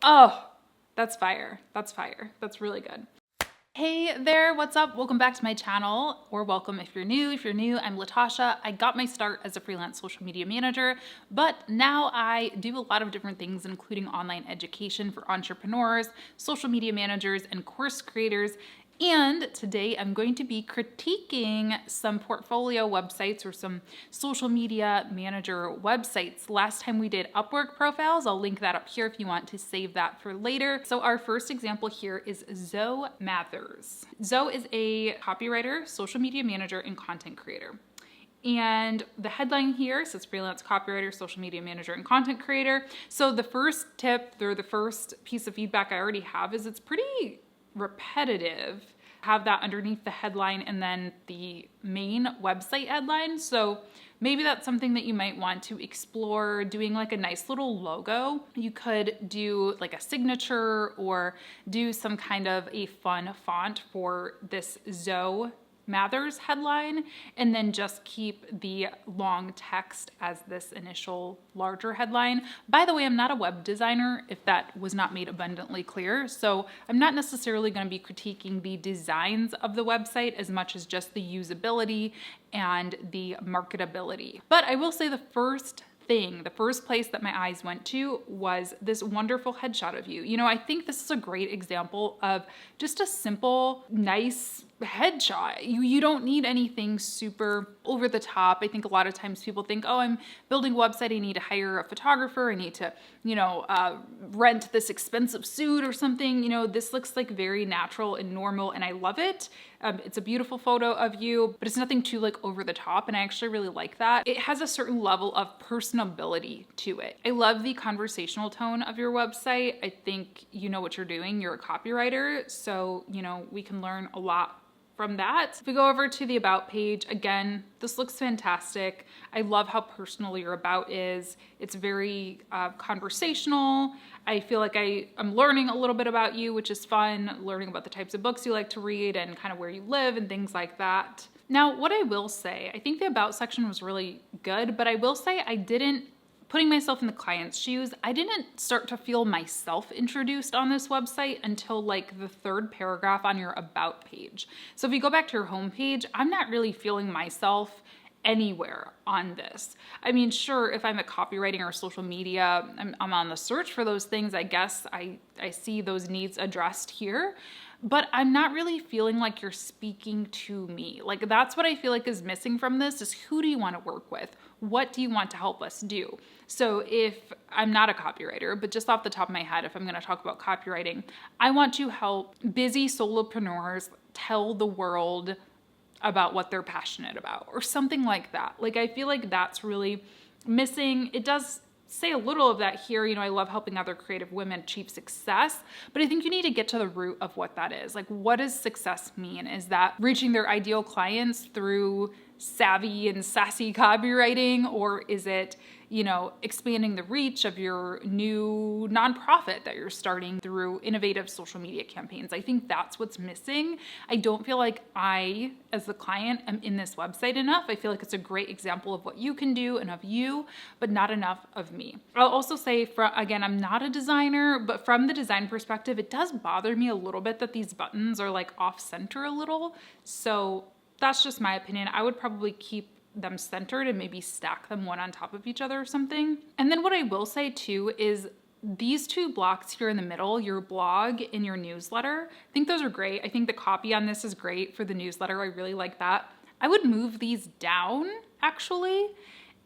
Oh, that's fire. That's fire. That's really good. Hey there, what's up? Welcome back to my channel, or welcome if you're new. If you're new, I'm Latasha. I got my start as a freelance social media manager, but now I do a lot of different things, including online education for entrepreneurs, social media managers, and course creators. And today I'm going to be critiquing some portfolio websites or some social media manager websites. Last time we did Upwork profiles. I'll link that up here if you want to save that for later. So our first example here is Zoe Mathers. Zoe is a copywriter, social media manager, and content creator. And the headline here says freelance copywriter, social media manager, and content creator. So the first tip or the first piece of feedback I already have is it's pretty repetitive. Have that underneath the headline and then the main website headline. So maybe that's something that you might want to explore, doing like a nice little logo. You could do like a signature or do some kind of a fun font for this Zoe Mathers headline, and then just keep the long text as this initial larger headline. By the way, I'm not a web designer, if that was not made abundantly clear. So I'm not necessarily going to be critiquing the designs of the website as much as just the usability and the marketability. But I will say the first place that my eyes went to was this wonderful headshot of you. You know, I think this is a great example of just a simple, nice headshot. You don't need anything super over the top. I think a lot of times people think, oh, I'm building a website, I need to hire a photographer, I need to, rent this expensive suit or something. You know, this looks like very natural and normal, and I love it. It's a beautiful photo of you, but it's nothing too like over the top, and I actually really like that. It has a certain level of personability to it. I love the conversational tone of your website. I think you know what you're doing. You're a copywriter, so we can learn a lot from that. If we go over to the about page, again, this looks fantastic. I love how personal your about is. It's very conversational. I feel like I'm learning a little bit about you, which is fun, learning about the types of books you like to read and kind of where you live and things like that. Now, what I will say, I think the about section was really good, but I will say putting myself in the client's shoes, I didn't start to feel myself introduced on this website until like the third paragraph on your about page. So if you go back to your home page, I'm not really feeling myself anywhere on this. I mean, sure, if I'm a copywriting or social media, I'm on the search for those things. I guess I see those needs addressed here, but I'm not really feeling like you're speaking to me. Like that's what I feel like is missing from this is who do you want to work with? What do you want to help us do? So if I'm not a copywriter, but just off the top of my head, if I'm going to talk about copywriting, I want to help busy solopreneurs tell the world about what they're passionate about or something like that. Like I feel like that's really missing. It does say a little of that here. I love helping other creative women achieve success, but I think you need to get to the root of what that is. Like, what does success mean? Is that reaching their ideal clients through savvy and sassy copywriting, or is it, expanding the reach of your new nonprofit that you're starting through innovative social media campaigns? I think that's what's missing. I don't feel like I, as the client, am in this website enough. I feel like it's a great example of what you can do and of you, but not enough of me. I'll also say, again, I'm not a designer, but from the design perspective, it does bother me a little bit that these buttons are like off center a little. So that's just my opinion. I would probably keep them centered and maybe stack them one on top of each other or something. And then what I will say too is these two blocks here in the middle, your blog and your newsletter, I think those are great. I think the copy on this is great for the newsletter. I really like that. I would move these down actually,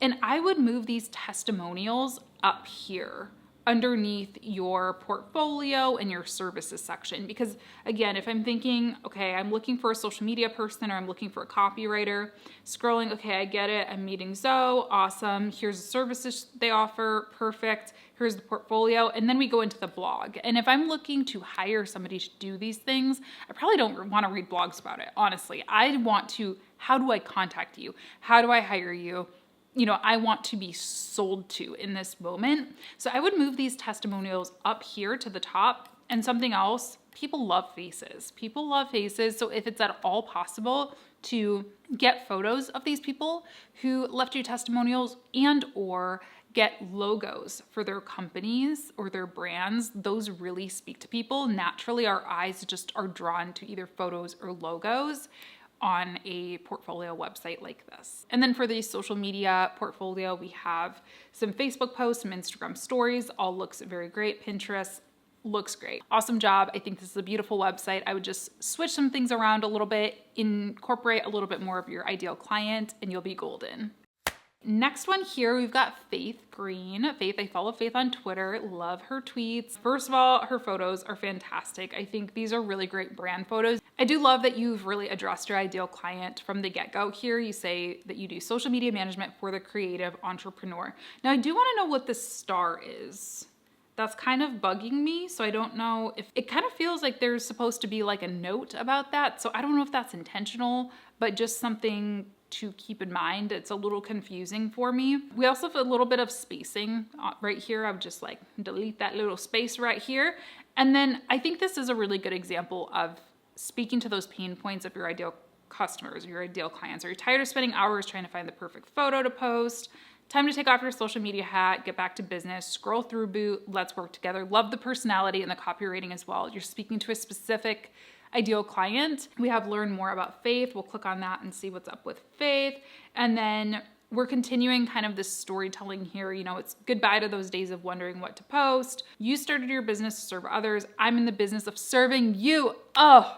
and I would move these testimonials up here underneath your portfolio and your services section. Because again, if I'm thinking, okay, I'm looking for a social media person or I'm looking for a copywriter, scrolling, okay, I get it. I'm meeting Zoe, awesome. Here's the services they offer, perfect. Here's the portfolio. And then we go into the blog. And if I'm looking to hire somebody to do these things, I probably don't want to read blogs about it. Honestly, I want to, how do I contact you? How do I hire you? I want to be sold to in this moment. So I would move these testimonials up here to the top. And something else, people love faces. People love faces. So if it's at all possible to get photos of these people who left you testimonials and or get logos for their companies or their brands, those really speak to people. Naturally, our eyes just are drawn to either photos or logos on a portfolio website like this. And then for the social media portfolio, we have some Facebook posts, some Instagram stories, all looks very great. Pinterest looks great. Awesome job. I think this is a beautiful website. I would just switch some things around a little bit, incorporate a little bit more of your ideal client, and you'll be golden. Next one here, we've got Faith Green. Faith, I follow Faith on Twitter, love her tweets. First of all, her photos are fantastic. I think these are really great brand photos. I do love that you've really addressed your ideal client from the get-go here. You say that you do social media management for the creative entrepreneur. Now, I do want to know what this star is. That's kind of bugging me, so I don't know if it kind of feels like there's supposed to be like a note about that. So I don't know if that's intentional, but just something to keep in mind. It's a little confusing for me. We also have a little bit of spacing right here. I would just like delete that little space right here. And then I think this is a really good example of speaking to those pain points of your ideal customers, your ideal clients. Are you tired of spending hours trying to find the perfect photo to post? Time to take off your social media hat, get back to business, scroll through Boot, let's work together. Love the personality and the copywriting as well. You're speaking to a specific ideal client. We have learn more about Faith. We'll click on that and see what's up with Faith. And then we're continuing kind of this storytelling here. You know, it's goodbye to those days of wondering what to post. You started your business to serve others. I'm in the business of serving you. Oh,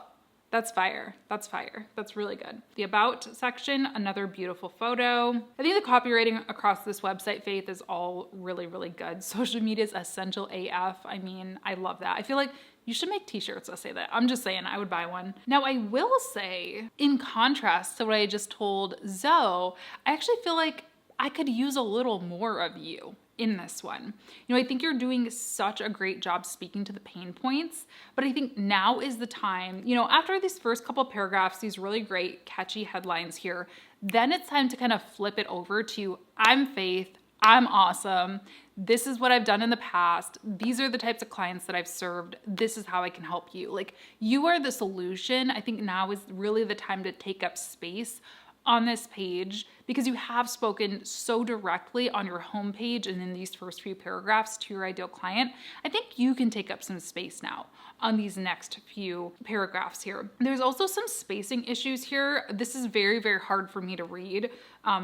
that's fire. That's fire. That's really good. The about section, another beautiful photo. I think the copywriting across this website, Faith, is all really, really good. Social media is essential AF. I mean, I love that. I feel like you should make t-shirts that say that. I'm just saying, I would buy one. Now, I will say, in contrast to what I just told Zoe, I actually feel like I could use a little more of you in this one. You know, I think you're doing such a great job speaking to the pain points, but I think now is the time, you know, after these first couple paragraphs, these really great catchy headlines here, then it's time to kind of flip it over to I'm Faith, I'm awesome. This is what I've done in the past. These are the types of clients that I've served. This is how I can help you. Like, you are the solution. I think now is really the time to take up space on this page because you have spoken so directly on your homepage and in these first few paragraphs to your ideal client. I think you can take up some space now on these next few paragraphs here. There's also some spacing issues here. This is very, very hard for me to read.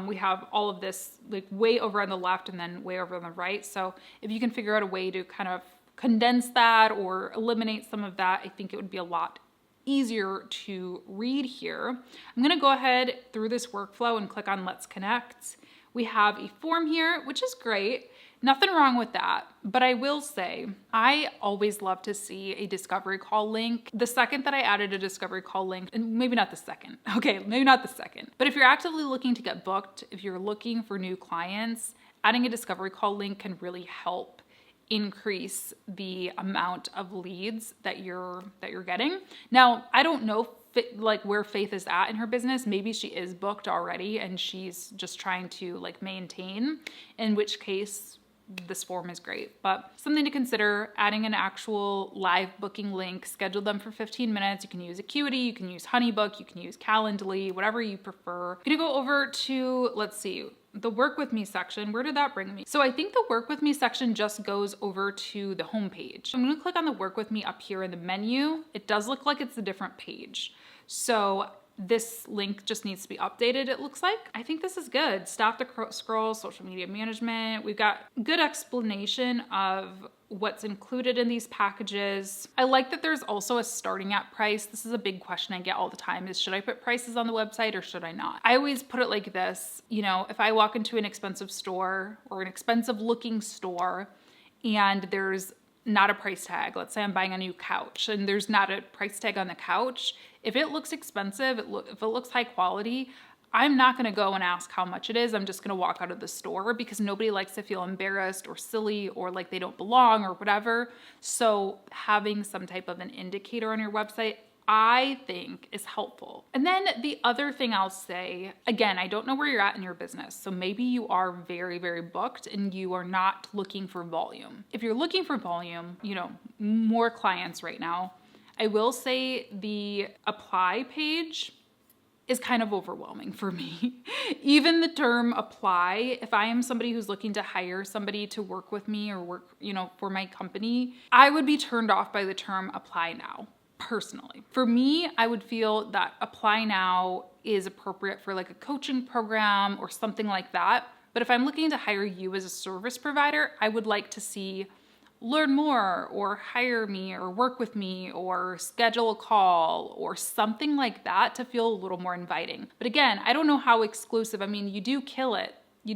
We have all of this like way over on the left and then way over on the right. So if you can figure out a way to kind of condense that or eliminate some of that, I think it would be a lot easier to read here. I'm going to go ahead through this workflow and click on Let's Connect. We have a form here, which is great. Nothing wrong with that. But I will say, I always love to see a discovery call link. The second that I added a discovery call link, and maybe not the second. Okay, maybe not the second. But if you're actively looking to get booked, if you're looking for new clients, adding a discovery call link can really help increase the amount of leads that you're getting. Now, I don't know like where Faith is at in her business. Maybe she is booked already and she's just trying to like maintain, in which case this form is great. But something to consider, adding an actual live booking link, schedule them for 15 minutes. You can use Acuity, you can use Honeybook, you can use Calendly, whatever you prefer. I'm gonna go over to, let's see, the Work With Me section. Where did that bring me? So I think the Work With Me section just goes over to the home page. I'm gonna click on the Work With Me up here in the menu. It does look like it's a different page. So this link just needs to be updated, it looks like. I think this is good. Stop the scroll, social media management. We've got good explanation of what's included in these packages. I like that there's also a starting at price. This is a big question I get all the time is, should I put prices on the website or should I not? I always put it like this, you know, if I walk into an expensive store or an expensive looking store and there's not a price tag, let's say I'm buying a new couch and there's not a price tag on the couch, if it looks expensive, if it looks high quality, I'm not gonna go and ask how much it is. I'm just gonna walk out of the store because nobody likes to feel embarrassed or silly or like they don't belong or whatever. So having some type of an indicator on your website, I think is helpful. And then the other thing I'll say, again, I don't know where you're at in your business. So maybe you are very, very booked and you are not looking for volume. If you're looking for volume, you know, more clients right now, I will say the apply page is kind of overwhelming for me. Even the term apply, if I am somebody who's looking to hire somebody to work with me or work, for my company, I would be turned off by the term apply now. Personally, for me, I would feel that apply now is appropriate for like a coaching program or something like that. But if I'm looking to hire you as a service provider, I would like to see learn more or hire me or work with me or schedule a call or something like that to feel a little more inviting. But again, I don't know how exclusive. I mean, you do kill it. You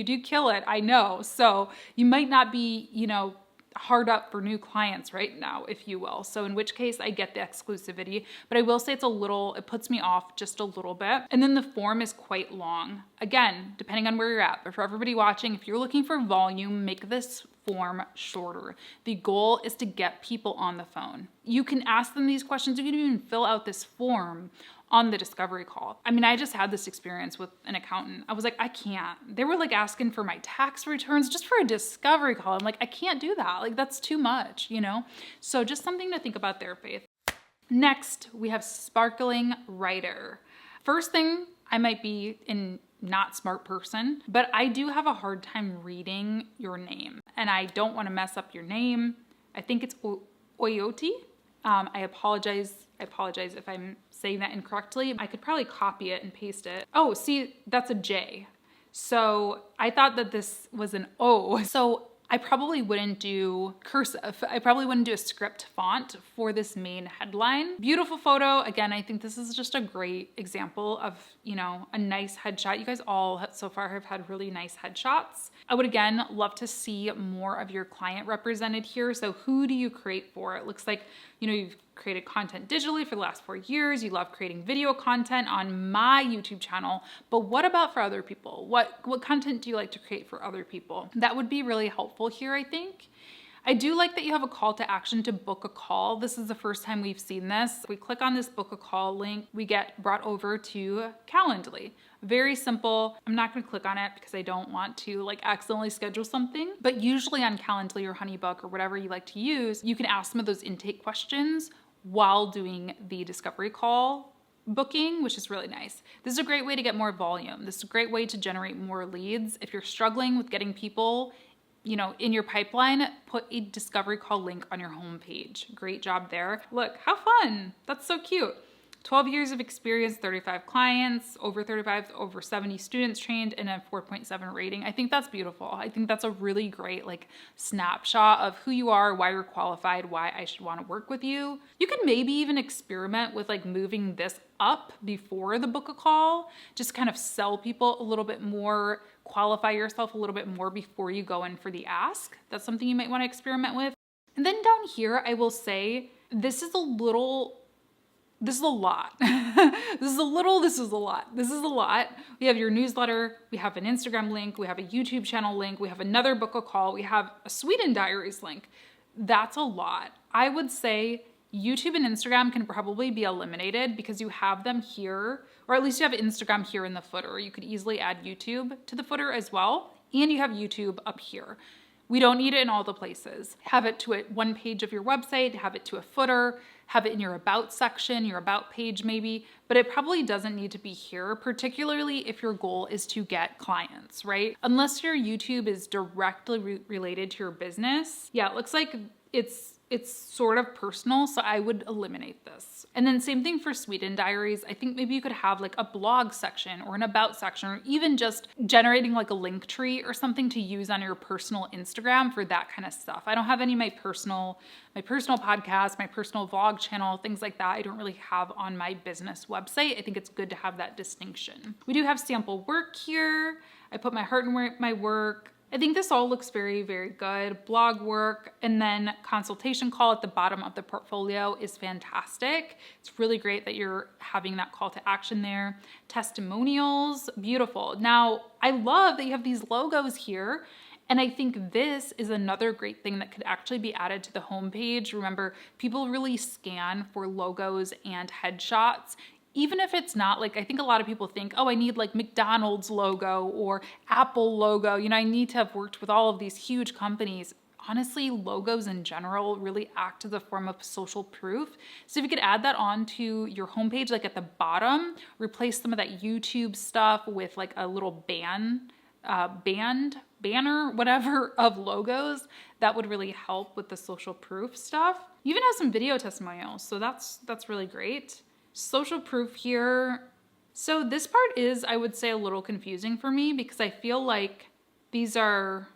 do kill it. I know. So you might not be, hard up for new clients right now, if you will. So in which case I get the exclusivity, but I will say it puts me off just a little bit. And then the form is quite long. Again, depending on where you're at, but for everybody watching, if you're looking for volume, make this form shorter. The goal is to get people on the phone. You can ask them these questions. You can even fill out this form on the discovery call. I mean, I just had this experience with an accountant. I was like, I can't. They were like asking for my tax returns just for a discovery call. I'm like, I can't do that. Like, that's too much, So just something to think about there, Faith. Next, we have sparkling writer. First thing, I might be a not smart person, but I do have a hard time reading your name, and I don't want to mess up your name. I think it's Jyoti. I apologize if I'm saying that incorrectly. I could probably copy it and paste it. Oh, see, that's a J. So I thought that this was an O. So I probably wouldn't do cursive. I probably wouldn't do a script font for this main headline. Beautiful photo. Again, I think this is just a great example of, a nice headshot. You guys all so far have had really nice headshots. I would again love to see more of your client represented here. So who do you create for? It looks like, you've created content digitally for the last 4 years. You love creating video content on my YouTube channel, but what about for other people? What content do you like to create for other people? That would be really helpful here, I think. I do like that you have a call to action to book a call. This is the first time we've seen this. If we click on this book a call link, we get brought over to Calendly. Very simple. I'm not gonna click on it because I don't want to accidentally schedule something, but usually on Calendly or Honeybook or whatever you like to use, you can ask some of those intake questions while doing the discovery call booking, which is really nice. This is a great way to get more volume. This is a great way to generate more leads. If you're struggling with getting people in your pipeline, put a discovery call link on your homepage. Great job there. Look, how fun. That's so cute. 12 years of experience, 35 clients, over 70 students trained, and a 4.7 rating. I think that's beautiful. I think that's a really great snapshot of who you are, why you're qualified, why I should want to work with you. You can maybe even experiment with moving this up before the book a call, just kind of sell people a little bit more, qualify yourself a little bit more before you go in for the ask. That's something you might want to experiment with. And then down here, I will say, this is a lot. This is a lot. We have your newsletter, we have an Instagram link, we have a YouTube channel link, we have another book a call, we have a Sweden Diaries link. That's a lot. I would say YouTube and Instagram can probably be eliminated because you have them here, or at least you have Instagram here in the footer. You could easily add YouTube to the footer as well, and you have YouTube up here. We don't need it in all the places. Have it to one page of your website, have it to a footer, have it in your about section, your about page maybe, but it probably doesn't need to be here, particularly if your goal is to get clients, right? Unless your YouTube is directly related to your business. Yeah, it looks like it's sort of personal, so I would eliminate this. And then same thing for Sweden Diaries. I think maybe you could have a blog section or an about section, or even just generating a link tree or something to use on your personal Instagram for that kind of stuff. I don't have any of my personal podcast, my personal vlog channel, things like that. I don't really have on my business website. I think it's good to have that distinction. We do have sample work here. I put my heart in my work. I think this all looks very, very good. Blog work, and then consultation call at the bottom of the portfolio is fantastic. It's really great that you're having that call to action there. Testimonials, beautiful. Now, I love that you have these logos here. And I think this is another great thing that could actually be added to the homepage. Remember, people really scan for logos and headshots. Even if it's not I think a lot of people think, oh, I need McDonald's logo or Apple logo. I need to have worked with all of these huge companies. honestly, logos in general really act as a form of social proof. So if you could add that onto your homepage, like at the bottom, replace some of that YouTube stuff with like a little banner, whatever, of logos, that would really help with the social proof stuff. You even have some video testimonials, so that's really great. Social proof here. So this part is, I would say, a little confusing for me because I feel like these are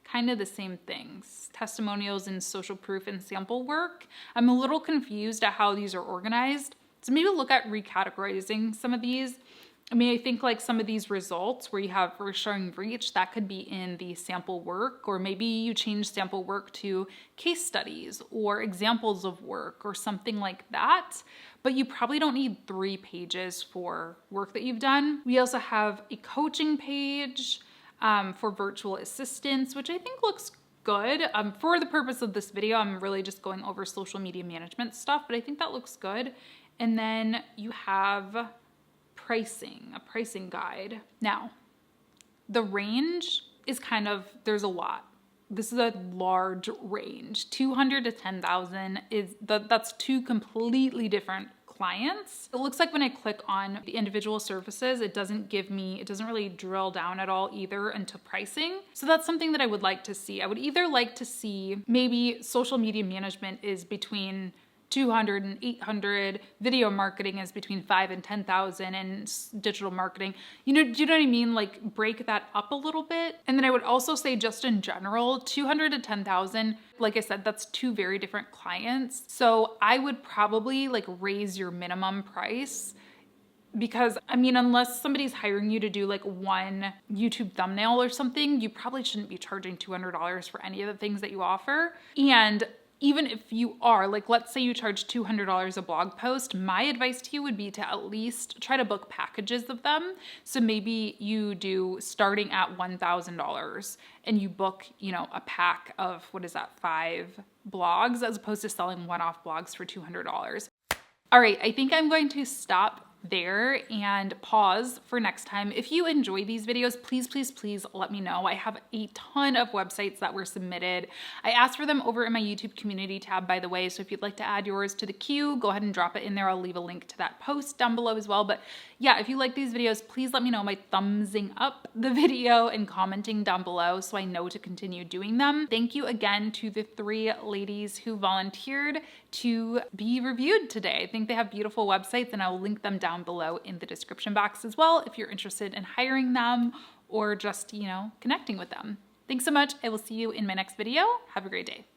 kind of the same things. Testimonials and social proof and sample work. I'm a little confused at how these are organized. So maybe look at recategorizing some of these. I mean, I think like some of these results where you have we're showing reach, that could be in the sample work, or maybe you change sample work to case studies or examples of work or something like that. But you probably don't need 3 pages for work that you've done. We also have a coaching page for virtual assistants, which I think looks good. For the purpose of this video, I'm really just going over social media management stuff, but I think that looks good. And then you have a pricing guide. Now, the range is kind of, there's a lot. This is a large range. 200 to 10,000 that's 2 completely different clients. It looks like when I click on the individual services, it doesn't really drill down at all either into pricing. So that's something that I would like to see. I would either like to see maybe social media management is between 200 and 800, video marketing is between 5 and 10,000, and digital marketing, do you know what I mean? Like break that up a little bit. And then I would also say just in general, 200 to 10,000, like I said, that's 2 very different clients. So I would probably like raise your minimum price, because I mean, unless somebody's hiring you to do like one YouTube thumbnail or something, you probably shouldn't be charging $200 for any of the things that you offer. And even if you are, like, let's say you charge $200 a blog post, my advice to you would be to at least try to book packages of them. So maybe you do starting at $1,000 and you book, a pack of, 5 blogs, as opposed to selling one-off blogs for $200. All right, I think I'm going to stop there and pause for next time. If you enjoy these videos, please let me know. I have a ton of websites that were submitted. I asked for them over in my YouTube community tab, by the way, so if you'd like to add yours to the queue, go ahead and drop it in there. I'll leave a link to that post down below as well. But yeah, if you like these videos, please let me know by thumbsing up the video and commenting down below so I know to continue doing them. Thank you again to the 3 ladies who volunteered to be reviewed today. I think they have beautiful websites, and I will link them down below in the description box as well if you're interested in hiring them or just, connecting with them. Thanks so much. I will see you in my next video. Have a great day.